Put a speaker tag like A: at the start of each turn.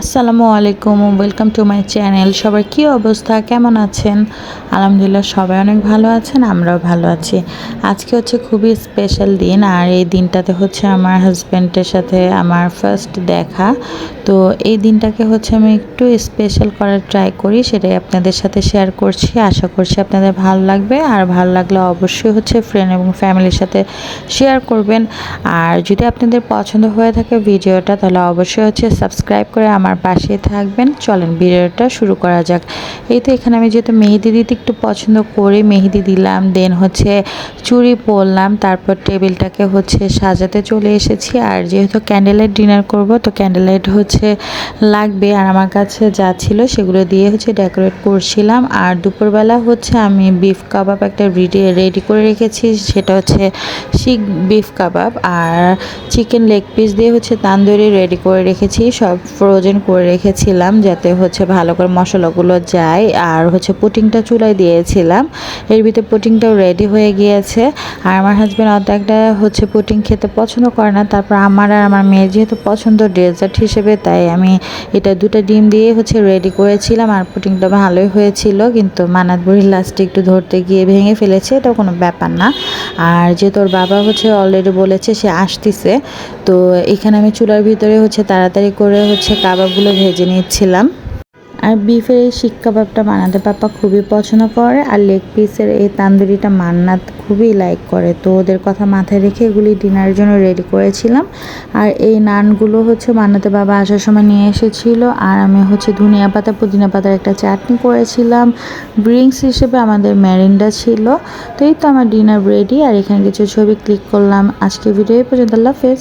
A: আসসালামু আলাইকুম, welcome to my channel. সবার কি অবস্থা, কেমন আছেন? আলহামদুলিল্লাহ সবাই অনেক ভালো আছেন, আমরাও ভালো আছি। আজকে হচ্ছে খুবই স্পেশাল দিন, আর এই দিনটাতে হচ্ছে আমার হাজব্যান্ডের সাথে আমার ফার্স্ট দেখা। তো এই দিনটাকে হচ্ছে আমি একটু স্পেশাল করার ট্রাই করি, সেটাই আপনাদের সাথে শেয়ার করছি। আশা করছি আপনাদের ভালো লাগবে, আর ভালো লাগলে অবশ্যই হচ্ছে ফ্রেন্ড এবং ফ্যামিলির সাথে শেয়ার করবেন। আর যদি আপনাদের পছন্দ হয়ে থাকে ভিডিওটা, তাহলে অবশ্যই হচ্ছে সাবস্ক্রাইব করে আমার পাশে থাকবেন। চলেন ভিডিওটা শুরু করা যাক। এই তো এখানে আমি যেহেতু মেহেদি দিতে একটু পছন্দ করি, মেহেদি দিলাম, দেন হচ্ছে চুড়ি পরলাম, তারপর টেবিলটাকে হচ্ছে সাজাতে চলে এসেছি। আর যেহেতু ক্যান্ডেল লাইট ডিনার করব, তো ক্যান্ডেল লাইট হচ্ছে লাগবে, আর আমার কাছে যা ছিল সেগুলো দিয়ে হচ্ছে ডেকোরেট করছিলাম। আর দুপুরবেলা হচ্ছে আমি বিফ কাবাব একটা রেডি করে রেখেছি, সেটা হচ্ছে শিক বিফ কাবাব, আর চিকেন লেগ পিস দিয়ে হচ্ছে তান্দুরি রেডি করে রেখেছি। সব ফ্রোজেন করে রেখেছিলাম যাতে হচ্ছে ভালো করে মশলাগুলো যায়। আর হচ্ছে পুটিংটা চুলায় দিয়েছিলাম, এর ভিতরে পুটিংটাও রেডি হয়ে গিয়েছে। আর আমার হাজব্যান্ড অর্ধেকটা হচ্ছে পুটিং খেতে পছন্দ করে না, তারপর আমার আর আমার মেয়ের যেহেতু পছন্দ ডেজার্ট হিসেবে, তাই আমি এটা দুটো ডিম দিয়ে হচ্ছে রেডি করেছিলাম। আর পুটিংটা ভালোই হয়েছিল, কিন্তু মানাত বুড়ি লাস্টে একটু ধরতে গিয়ে ভেঙে ফেলেছে, এটা কোনো ব্যাপার না। আর যে তোর বাবা হচ্ছে অলরেডি বলেছে সে আসতেছে, তো এখানে আমি চুলার ভিতরে হচ্ছে তাড়াতাড়ি করে হচ্ছে কাবাবগুলো ভেজে নিচ্ছিলাম। আর বিফের এই শিক কাবাবটা বানাতে পাপা খুবই পছন্দ করে, আর লেগ পিসের এই তান্দুরিটা মান্নাত খুবই লাইক করে। তো ওদের কথা মাথায় রেখে এগুলি ডিনারের জন্য রেডি করেছিলাম। আর এই নানগুলো হচ্ছে মান্নাতের বাবা আসার সময় নিয়ে এসেছিল। আর আমি হচ্ছে ধনিয়া পাতা পুদিনা পাতার একটা চাটনি করেছিলাম। ড্রিঙ্কস হিসেবে আমাদের ম্যারিন্ডা ছিল। তো এই তো আমার ডিনার রেডি, আর এখানে কিছু ছবি ক্লিক করলাম। আজকে ভিডিও এই পর্যন্ত, আল্লাহ হাফেজ।